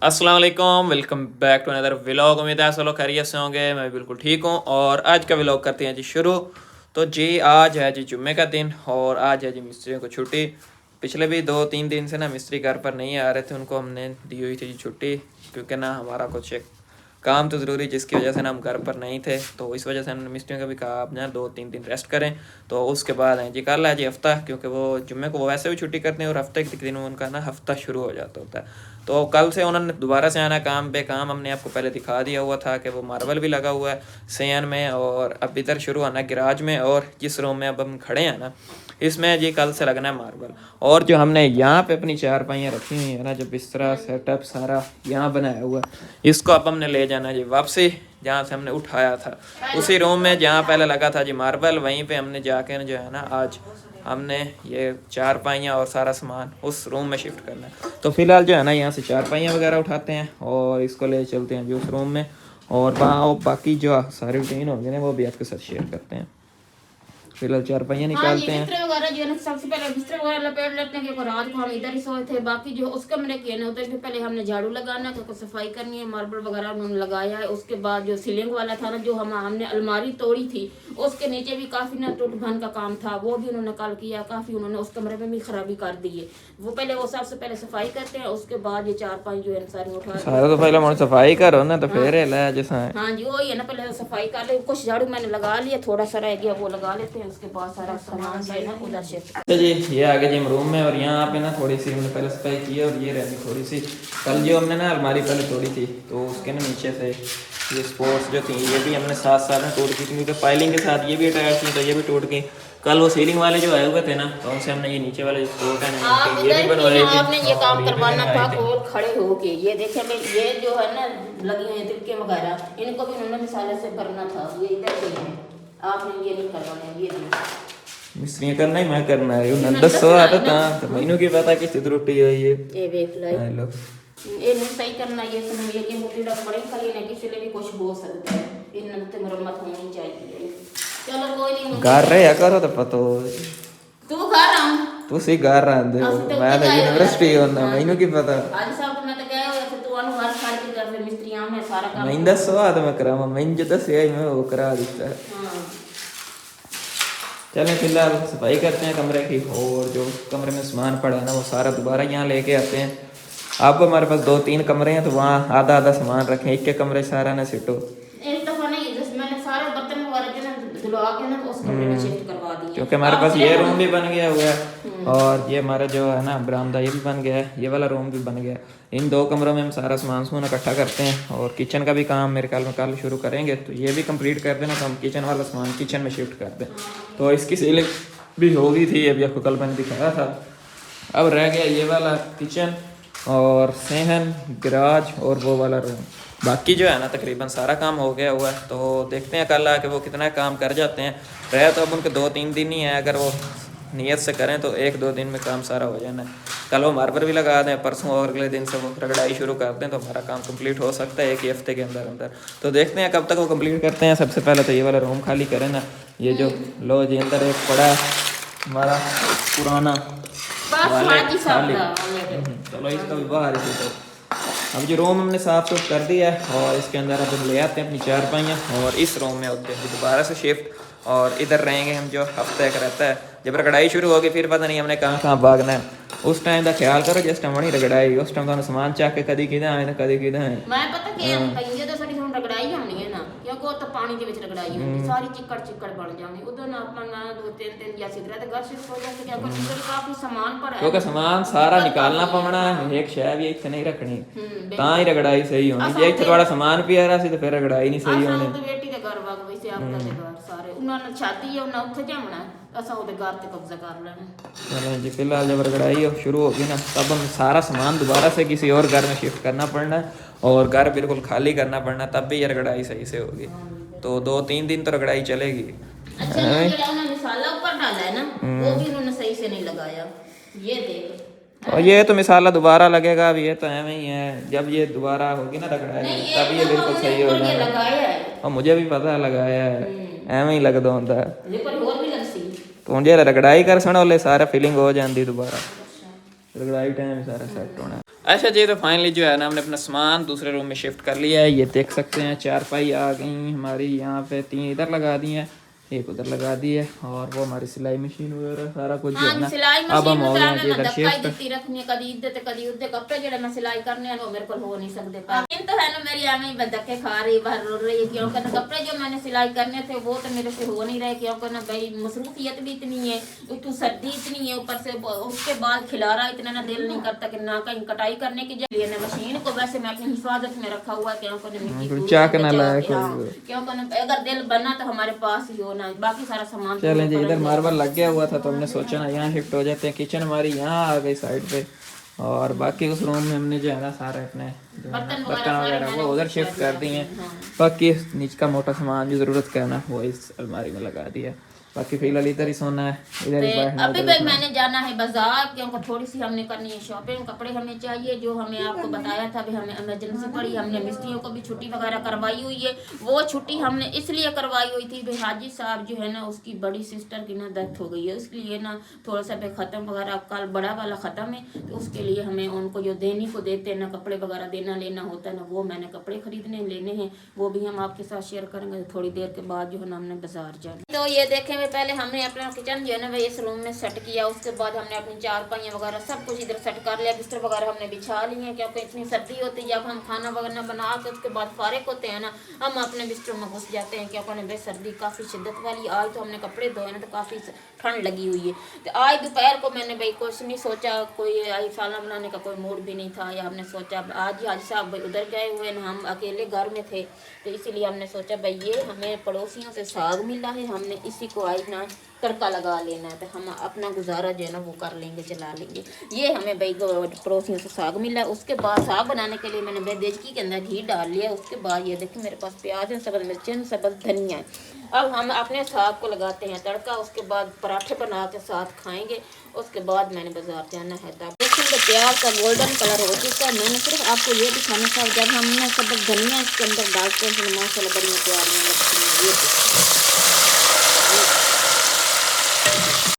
अस्सलाम वालेकुम, welcome back to another vlog. उम्मीद है सब लोग खैरियत से होंगे। मैं बिल्कुल ठीक हूँ और आज का व्लॉग करते हैं जी शुरू। तो जी आज है जी जुम्मे का दिन और आज है जी मिस्त्रियों को छुट्टी। पिछले भी 2-3 दिन से ना मिस्त्री घर पर नहीं आ रहे थे, उनको हमने दी हुई थी जी छुट्टी, क्योंकि ना हमारा कुछ एक काम तो ज़रूरी जिसकी वजह से ना हम घर पर नहीं थे, तो इस वजह से हमने मिस्त्रियों का भी कहा आप ना 2-3 दिन रेस्ट करें। तो उसके बाद है जी कल है जी हफ्ता, क्योंकि वो जुम्मे को वो वैसे भी छुट्टी करते हैं और हफ्ते के दिन उनका ना हफ्ता शुरू हो जाता होता है। तो कल से उन्होंने दोबारा से आना काम पे। काम हमने आपको पहले दिखा दिया हुआ था कि वो मार्बल भी लगा हुआ है सेन में, और अब इधर शुरू होना गैराज में, और जिस रूम में अब हम खड़े हैं ना इसमें जी कल से लगना है मार्बल। और जो हमने यहाँ पे अपनी चारपाइयाँ रखी हुई है ना, जो बिस्तरा सेटअप सारा यहाँ बनाया हुआ है, इसको अब हमने ले जाना है जी वापसी जहाँ से हमने उठाया था, उसी रूम में जहाँ पहले लगा था जी मार्बल, वहीं पे हमने जाके जो है ना आज हमने ये चारपाइयाँ और सारा सामान उस रूम में शिफ्ट करना है। तो फिलहाल जो है ना यहाँ से चारपाइयाँ वगैरह उठाते हैं और इसको ले चलते हैं जी उस रूम में, और बाकी जो सारी रूटीन होगी ना वो भी आपके साथ शेयर करते हैं। फिलहाल चारपाइयाँ निकालते हैं। बिस्तर वगैरह जो है ना सबसे पहले बिस्तर वगैरह लपेट लेते हैं, क्योंकि रात को हम इधर ही सोए थे। बाकी जो उस कमरे की है ना उधर भी पहले हमने झाड़ू लगाना, क्योंकि सफाई करनी है, मार्बल वगैरह उन्होंने लगाया है। उसके बाद जो सीलिंग वाला था ना, जो हमने अलमारी तोड़ी थी, उसके नीचे भी काफी ना टूट भन का काम था, वो भी उन्होंने कल किया। काफी उन्होंने उस कमरे में भी खराबी कर दी है। वो पहले वो सबसे पहले सफाई करते हैं, उसके बाद ये चारपाई जो है सारी उठा सारा तो पहले मुझे सफाई करो ना, तो फिर है जैसा है। हाँ जी वही है ना, पहले सफाई कर ले। कुछ झाड़ू मैंने लगा लिया, थोड़ा सा रह गया वो लगा लेते हैं, उसके बाद सारा सामान जो है ना उधर शिफ्ट। तो जी ये आगे जिम रूम में, और यहाँ पे ना थोड़ी सी हमने पहले सफाई की है, और ये रहनी थोड़ी सी कल जो हमने ना अलमारी पहले तोड़ी थी, तो उसके ना नीचे से ये स्पोर्ट्स जो थी ये भी हमने साथ साथ में टूट की थी, क्योंकि फाइलिंग के साथ ये भी अटैच थी, तो ये भी टूट गई। कल वो सीलिंग वाले जो आए हुए थे ना, तो उनसे हमने ये नीचे वाले जो स्पोर्ट है ना ये भी बनवाए थे। आपने ये काम करवाना था और खड़े होके ये देखे में, ये जो है ना लगी हुई है तिलके वगैरह, इनको भी उन्होंने मिसाले से भरना था। ये इधर से है, आपने ये नहीं करवाना। ये देखो मिस्त्री करना ही मैं करना है, उन्हें दसो आता था तो मैनू की पता कि त्रुटि हुई है। ये देख लो, हेलो ये नहीं सही करना। ये समझ ये मुट्ठी डक पड़े खाली नहीं, किसी लिए भी कुछ हो सकता है, इन ते मरम्मत होनी चाहिए। चलो कोई नहीं, घर रहे करो तो पता हो तू घर आ ਤੁਸੀਂ ਘਰ ਰਹਿੰਦੇ ਹੋ, ਮੈਂ ਤਾਂ ਯੂਨੀਵਰਸਿਟੀ ਹੁੰਦਾ, ਮੈਨੂੰ ਕੀ ਪਤਾ। ਅੱਜ ਸਾਹਿਬ ਮੈਂ ਤਾਂ ਗਏ ਹੋਏ ਸੀ, ਤੂੰ ਉਹਨੂੰ ਹਰ ਖੜ ਕੇ ਕਰ, ਫਿਰ ਮਿਸਤਰੀਆਂ ਮੈਂ ਸਾਰਾ ਕੰਮ ਮੈਨੂੰ ਦੱਸੋ ਆ ਤਾਂ ਮੈਂ ਕਰਾਵਾਂ, ਮੈਨੂੰ ਜੋ ਦੱਸਿਆ ਹੀ मैं वो करा देता। हाँ। चलें फिलहाल सफाई करते हैं कमरे की, और जो कमरे में सामान पड़ा है ना वो सारा दोबारा यहाँ लेके आते हैं। अब हमारे पास 2-3 कमरे हैं, तो वहाँ आधा आधा सामान रखें, एक के कमरे सारा ना सिटो। एक दफा नहीं, जैसे मैंने सारे बर्तन वगैरह जो ना धुलवा के ना उस कमरे में शिफ्ट करवा दिए, क्योंकि हमारे पास ये रूम भी बन गया हुआ है, और ये हमारा जो है ना बरामदा ये भी बन गया है, ये वाला रूम भी बन गया है। इन 2 कमरों में हम सारा सामान इकट्ठा करते हैं, और किचन का भी काम मेरे ख्याल में कल शुरू करेंगे, तो ये भी कंप्लीट कर देना, तो हम किचन वाला सामान किचन में शिफ्ट कर दें। तो इसकी सीलिंग भी हो गई थी, अभी आपको कल मैंने दिखाया था। अब रह गया ये वाला किचन और सहन गैराज और वो वाला रूम। बाकी जो है ना तकरीबन सारा काम हो गया हुआ है, तो देखते हैं कल आके वो कितना काम कर जाते हैं। रहे तो अब उनके 2-3 दिन ही है, अगर वो नियत से करें तो 1-2 दिन में काम सारा हो जाना है। कल वो मार्बल भी लगा दें, परसों और अगले दिन से वो रगड़ाई शुरू कर दें, तो हमारा काम कंप्लीट हो सकता है 1 ही हफ्ते के अंदर अंदर। तो देखते हैं कब तक वो कंप्लीट करते हैं। सबसे पहले तो ये वाला रूम खाली करें ना, ये जो लो जी अंदर एक पड़ा है हमारा पुराना वालेट खाली, चलो इसका भी बाहर ही। तो अब जो रूम हमने साफ सुथ कर दिया है, और इसके अंदर अब हम ले आते हैं अपनी चारपाइयाँ, और इस रूम में होते हैं दोबारा से शिफ्ट, और इधर रहेंगे हम जो हफ्ते का रहता है। जब रगड़ाई शुरू होगी फिर पता नहीं हमने कहाँ कहाँ भागना है, उस टाइम का ख्याल करो जिस टाइम बनी रगड़ाई, उस टाइम तो सामान चाह के कदी किधर आए कदी किधर है। मैं पता क्या पंजे तो साडी हुन रगड़ाई होनी है ना, क्योंकि तो पानी के विच रगड़ाई होनी, सारी चिक्कड़ चिक्कड़ बन जानी। उधर ना अपना ना 2-3 दिन या सिद्धरा ते घर शिफ्ट हो जाते, क्या कुछ इधर काफी सामान पड़ा है, क्योंकि सामान सारा निकालना पवना है, एक शय भी इतने नहीं रखनी, ता ही रगड़ाई सही होनी। जे इतने थोड़ा सामान पिया रहा सी तो फिर रगड़ाई नहीं सही होनी। तो बेटी दे घर वग वैसे आपका दे घर सारे उन्होंने शादी है, उन्होंने उत्थे जावना, असा ओदे घर ते कब्जा कर लेना। चलो जी फिलहाल जब रगड़ाई शुरू होगी ना, तब हम सारा सामान दोबारा से किसी और घर में शिफ्ट करना पड़ना है, और घर बिल्कुल खाली करना पड़ना, तब भी ये रगड़ाई सही से होगी। तो 2-3 दिन तो रगड़ाई चलेगी। अच्छा उन्होंने मसाला ऊपर डाला है ना, वो भी उन्होंने सही से नहीं लगाया, ये देख। और ये तो मिसाला दोबारा लगेगा, अब ये तो ऐਵੇਂ ही है, जब ये दोबारा होगी ना रगड़ाई तब ये बिल्कुल सही हो जाएगा। और मुझे भी पता लगाया है, ऐਵੇਂ ही लगदा ਹੁੰਦਾ है, तो मुझे रगड़ाई कर सुनो ले सारा फीलिंग हो जाती दोबारा, रगड़ाई टाइम सारा सेट होना। अच्छा जी, तो फाइनली जो है ना हमने अपना सामान दूसरे रूम में शिफ्ट कर लिया है। ये देख सकते हैं चारपाई आ गई हमारी, यहाँ पे 3 इधर लगा दी हैं, एक उधर लगा दी है, और वो हमारी सिलाई मशीन वगैरह सारा कुछ जो है ना सिलाई अब हम मशीन हो में गए हैं जी मैं इधर धक्का ही शिफ्ट। देती रखनी है, कदी इधर ते कदी उधर कपड़े जेडे मैं सिलाई करने हैं वो मेरे को हो नहीं सकते पर इन तो है ना मेरी एवं ही धक्के खा रही बाहर रो रही है क्योंकि ना कपड़े जो मैंने सिलाई करने थे वो तो मेरे से हो नहीं रहे क्योंकि ना भाई मसरूफियत भी इतनी है, तो सर्दी इतनी है, ऊपर से उसके बाद खिलारा इतना ना दिल नहीं करता कि ना कहीं कटाई करने की लिए ना मशीन को वैसे मैं अपनी हिफाजत में रखा हुआ है क्योंकि अगर दिल बना तो हमारे पास ही होना, बाकी सारा सामान चलें जी, इधर मार्बल लग गया हुआ था तो हमने सोचा ना यहाँ शिफ्ट हो जाते हैं। किचन हमारी यहाँ आ गई साइड पे, और बाकी उस रूम में हमने जो है ना सारे अपने बर्तन वगैरह वो उधर शिफ्ट कर दिए हैं। बाकी नीचे का मोटा सामान जो ज़रूरत का है ना वो इस अलमारी में लगा दिया। बाकी फिलहाल इधर ही सोना है, इधर ही बैठना। अभी भाई मैंने जाना है बाजार क्योंकि थोड़ी सी हमने करनी है शॉपिंग, कपड़े हमें चाहिए जो हमें आपको बताया था भी हमें इमरजेंसी पड़ी, हमने मिस्त्रियों को भी छुट्टी वगैरह करवाई हुई है। वो छुट्टी हमने इसलिए करवाई हुई थी भाई हाजी साहब जो है ना उसकी बड़ी सिस्टर की ना डेथ हो गई है, इसलिए ना थोड़ा सा भाई ख़त्म वगैरह कल बड़ा वाला ख़त्म है तो उसके लिए हमें उनको जो देनी को देते हैं ना कपड़े वगैरह देना लेना होता है ना, वो मैंने कपड़े खरीदने लेने हैं, वो भी हम आपके साथ शेयर करेंगे थोड़ी देर के बाद जो है ना हमने बाजार जाना। तो ये देखें पहले हमने अपना किचन जो है ना भाई इस रूम में सेट किया, उसके बाद हमने अपनी चारपाइयाँ वगैरह सब कुछ इधर सेट कर लिया, बिस्तर वगैरह हमने बिछा लिए हैं क्योंकि इतनी सर्दी होती है जब हम खाना वगैरह बना के उसके बाद फारिग होते हैं ना हम अपने बिस्तर में घुस जाते हैं क्योंकि भाई सर्दी काफ़ी शिद्दत वाली। आज तो हमने कपड़े धोए ना तो काफ़ी ठंड लगी हुई है, तो आज दोपहर को मैंने भाई कुछ नहीं सोचा, कोई आज खाना बनाने का कोई मूड भी नहीं था, या हमने सोचा आज हाजी साहब भाई उधर गए हुए ना हम अकेले घर में थे तो इसीलिए हमने सोचा भाई ये हमें पड़ोसियों से साग मिला है, हमने इसी को आज ना तड़का लगा लेना है तो हम अपना गुजारा जो है ना वो कर लेंगे चला लेंगे। ये हमें भाई पड़ोसियों से साग मिला है। उसके बाद साग बनाने के लिए मैंने भाई देचकी के अंदर घी डाल लिया, उसके बाद ये देखिए मेरे पास प्याज है, सब्ज़ मिर्चें, सब्ज़ धनिया है। अब हम अपने साग को लगाते हैं तड़का, उसके बाद पराठे बना के साथ खाएंगे, उसके बाद मैंने बाजार जाना है। तब देखिए तो प्याज का गोल्डन कलर हो चुका है, मैंने सिर्फ आपको ये दिखाना था जब हमने सब्ज़ धनिया इसके अंदर डालते हैं तो माशाल्लाह बड़ी प्यारी लगती है।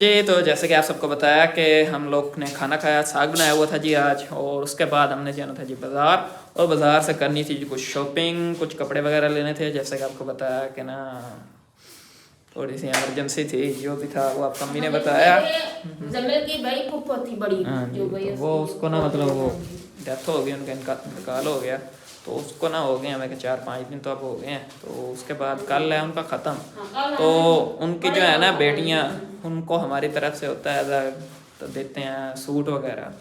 जी तो जैसे कि आप सबको बताया कि हम लोग ने खाना खाया, साग बनाया हुआ था जी आज, और उसके बाद हमने जाना था जी बाज़ार, और बाज़ार से करनी थी जी कुछ शॉपिंग, कुछ कपड़े वगैरह लेने थे। जैसे कि आपको बताया कि ना थोड़ी सी इमरजेंसी थी, जो भी था वो आपको मम्मी ने बताया। जमील की भाई फुप्पो थी बड़ी जो भाई तो वो उसको ना मतलब वो डेथ हो गई, उनका इंतकाल हो गया, तो उसको ना हो गए हमें 4-5 दिन तो अब हो गए हैं। तो उसके बाद कल है उनका ख़त्म, तो उनकी जो है ना बेटियां, उनको हमारी तरफ से होता है तो देते हैं सूट वगैरह,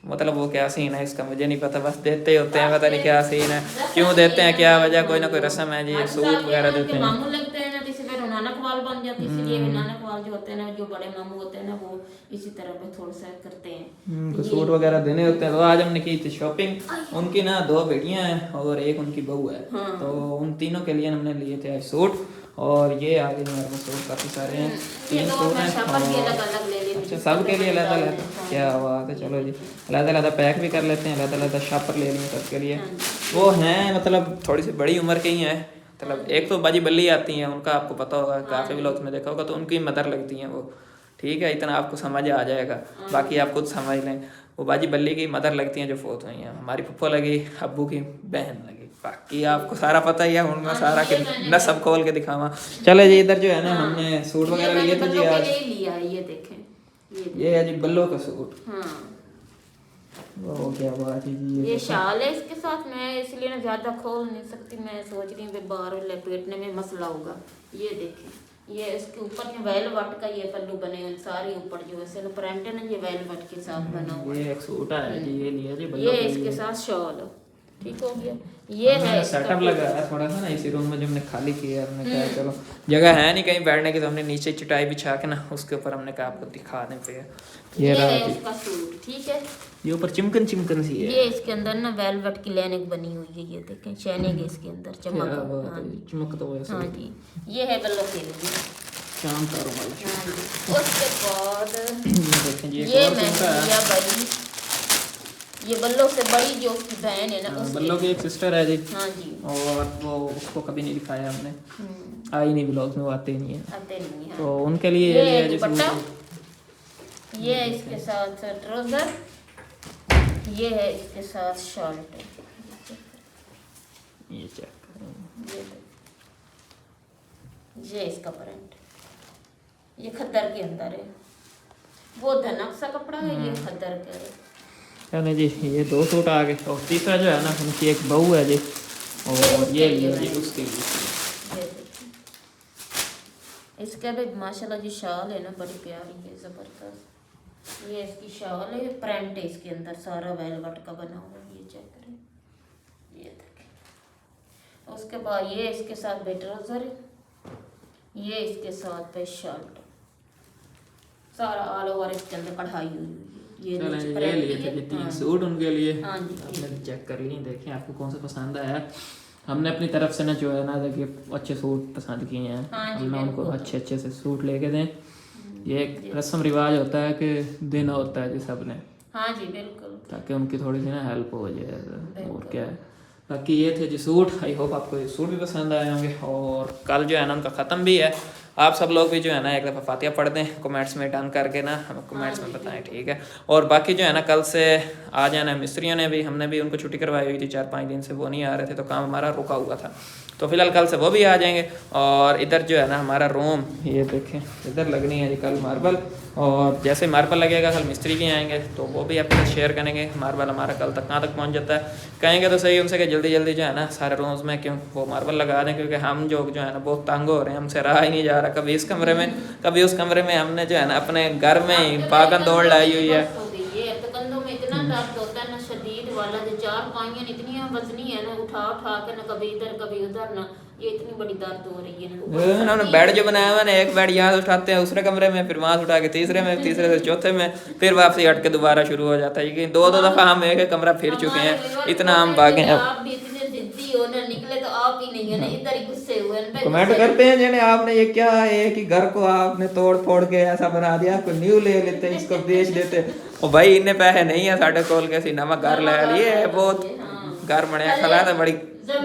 मतलब वो क्या सीन है इसका मुझे नहीं पता, बस देते ही होते हैं, पता नहीं क्या सीन है, क्यों देते हैं, क्या वजह, कोई ना कोई रस्म है जी, सूट वगैरह देते हैं। मामू लगते हैं ना किसी पे नानक वाल बन जाती है, इसलिए नानक वाल जो होते हैं ना जो बड़े मामू होते हैं ना वो इसी तरह पे थोड़ा सा करते हैं, सूट वगैरह देने होते हैं। तो आज हमने की थी शॉपिंग, उनकी ना 2 बेटियां हैं और एक उनकी बहू है, तो उन तीनों के लिए हमने लिए थे सूट, और ये आगे हमारे पास सूट काफ़ी सारे हैं, 3 सूट हैं। अच्छा सब के लिए अलग अलग, क्या बात है, चलो जी अलग अलग पैक भी कर लेते हैं, अलग अलग शापर ले लिए सबके लिए। वो हैं मतलब थोड़ी सी बड़ी उम्र के ही हैं, मतलब एक तो बाजी बल्ली आती हैं, उनका आपको पता होगा, काफ़ी व्लॉग्स में देखा होगा, तो उनकी मदर लगती हैं वो, ठीक है, इतना आपको समझ आ जाएगा, बाकी आप खुद समझ लें। वो बाजी बल्ली की मदर लगती हैं जो फोत हुई हैं, हमारी फुप्पो लगी, अब्बू की बहन लगी, बाकी आपको सारा पता ही है, उनमें सारा के न सब खोल के दिखावा। चले जी इधर जो है ना हमने सूट वगैरह लिए थे जी आज, ये देखें ये है जी बल्लो का सूट, हाँ वो क्या बात है जी, ये शाल है इसके साथ, मैं इसलिए ना ज्यादा खोल नहीं सकती, मैं सोच रही हूँ बाहर लपेटने में मसला होगा। ये देखें ये इसके ऊपर जो वेलवेट का ये पल्लू बने हैं सारे ऊपर जो वैसे प्रिंट है ना ये वेलवेट के साथ बना हुआ, ये एक सूट है जी, ये लिया जी बल्लो, ये इसके साथ शॉल ठीक हो गया। ये है सेटअप लगा है थोड़ा सा ना इसी रूम में जो हमने खाली किया है, हमने कहा चलो जगह है नहीं कहीं बैठने की, तो हमने नीचे चटाई बिछा के ना उसके ऊपर हमने कहा आपको दिखा दें पे। ये है इसका सूट, ठीक है, ये ऊपर चिमकन चिमकन सी है, ये इसके अंदर ना वेलवेट की लाइनिंग बनी हुई है, ये देखें शाइनिंग है इसके अंदर, चमक चमक तो हाँ जी, ये है बल्लो के लिए शाम का रुमाल। उसके बाद देखें जी ये मैंने लिया भाई, ये बल्लो से बड़ी जो उसकी बहन है ना, बल्लो की एक सिस्टर है जी, हाँ जी, और वो उसको कभी नहीं दिखाया हमने, आई नहीं ब्लॉग्स में, वो आते नहीं है, आते नहीं है। तो उनके लिए ये दुपट्टा, ये इसके साथ ट्राउजर, ये है इसके साथ शर्ट, ये चेक करें, ये इसका प्रिंट, ये खद्दर के अंदर है, वो धनक सा कपड़ा है, ये खद्दर के है। चलो जी ये 2 सूट आ गए और तीसरा जो है ना उनकी एक बहू है जी और ये लिया जी उसके लिए। ये देखिए, इसका भी माशाल्लाह जी शाल है ना बड़ी प्यारी है, जबरदस्त। ये इसकी शाल है, प्रिंट है इसके अंदर सारा वेलवेट का बना हुआ है, ये चेक करें, ये देखें। उसके बाद ये इसके साथ बे ट्राउजर है, ये इसके साथ पे शर्ट, सारा ऑल ओवर इसके अंदर कढ़ाई हुई है। ये चलें नीचे ये प्रिंट लिए भी थे है। जी 3 हाँ। सूट उनके लिए। हाँ जी। आपने चेक कर लिए, देखें आपको कौन सा पसंद आया। हमने अपनी तरफ से ना जो है ना देखिए अच्छे सूट पसंद किए हैं। हाँ जी, हमने उनको बिल्कुल। अच्छे अच्छे से सूट लेके दें। ये एक रस्म रिवाज होता है कि देना होता है जी सब ने, हाँ जी बिल्कुल। ताकि उनकी थोड़ी सी ना हेल्प हो जाए और क्या है। बाकी ये थे जी सूट। आई होप आपको ये सूट भी पसंद आए होंगे। और कल जो है ना उनका ख़त्म भी है। आप सब लोग भी जो है ना एक दफ़ा फातिहा पढ़ दें, कमेंट्स में डन करके ना हमें कमेंट्स में बताएं, ठीक है। और बाकी जो है ना कल से आ जाना मिस्त्रियों ने भी, हमने भी उनको छुट्टी करवाई हुई थी 4-5 दिन से, वो नहीं आ रहे थे तो काम हमारा रुका हुआ था। तो फिलहाल कल से वो भी आ जाएंगे। और इधर जो है ना हमारा रूम ये देखें, इधर लगनी है जी कल मार्बल। और जैसे मार्बल लगेगा कल मिस्त्री भी आएंगे तो वो भी आपके साथ शेयर करेंगे मार्बल हमारा कल तक कहाँ तक पहुँच जाता है। कहेंगे तो सही उनसे कि जल्दी जल्दी जो है ना सारे रूम्स में क्यों वो मार्बल लगा दें, क्योंकि हम जो है ना बहुत तंग हो रहे हैं, हमसे रहा ही नहीं जा रहा। कभी इस कमरे में कभी उस कमरे में, हमने जो है ना अपने घर में ही भागन दौड़ लाई हुई है। ये तो कंधों में इतना दर्द होता है ना शदीद वाला, जो 4 पाइयां इतनी वजनी है ना, उठा उठा के ना कभी इधर कभी उधर ना, ये इतनी बड़ी दर्द हो रही है ना। उन्होंने बेड जो बनाया हुआ ना, एक बेड यहाँ से उठाते हैं दूसरे कमरे में, फिर वहाँ से उठा के तीसरे में, तीसरे से चौथे में, फिर वापसी हट के दोबारा शुरू हो जाता है। क्योंकि 2-2 दफ़ा हम एक एक कमरा फिर चुके हैं, इतना हम भागे हैं। आप भी इतने जिद्दी हो ना, निकले तो आप ही नहीं है ना, इधर ही गुस्से हुए हैं। कमेंट करते हैं जिन्हें आपने ये क्या है कि घर को आपने तोड़ फोड़ के ऐसा बना दिया, कोई न्यू ले लेते इसको बेच देते। और भाई इन्ने पैसे नहीं है साढ़े कोल के नवा घर ले लिए, बहुत घर बढ़िया खला था, बड़ी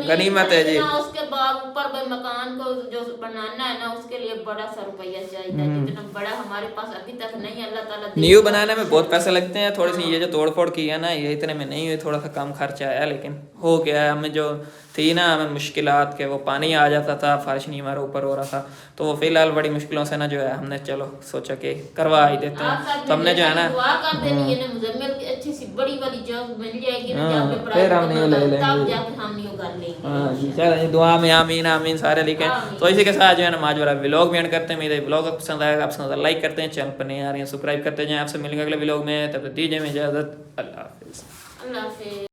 गनीमत है जी। उसके बाद ऊपर भाई मकान को जो बनाना है ना, उसके लिए बड़ा सा रुपया चाहिए, जितना बड़ा हमारे पास अभी तक नहीं। अल्लाह ताला न्यू बनाने में बहुत पैसे लगते हैं। थोड़ी सी ये जो तोड़ फोड़ की है ना, ये इतने में नहीं हुई, थोड़ा सा कम खर्चा आया, लेकिन हो गया है। हमें जो थी ना हमें मुश्किलात के, वो पानी आ जाता था, फर्श नहीं हमारे ऊपर हो रहा था, तो वो फिलहाल बड़ी मुश्किलों से ना जो है हमने चलो सोचा कि करवा ही देते हैं। तो हमने जो है ना दुआ कर देनी है ना, मुजम्मिल की अच्छी सी बड़ी वाली जॉब मिल जाएगी ना, जहाँ पे फिर हम न्यू ले लेंगे, तब जाके हम न्यू कर लेंगे। हाँ जी, चलो दुआ में आमीन आमीन सारे लिखे। तो इसी के साथ जो है ना आज वाला व्लॉग भी एंड करते हैं। मेरे व्लॉग पसंद आएगा, आप पसंद लाइक करते हैं, चैनल पर नहीं आ रही हैं सब्सक्राइब करते जाएं। आपसे मिलेंगे अगले व्लॉग में, तब तक दीजिए इजाज़त। अल्लाह हाफिज़। अल्लाह हाफिज़।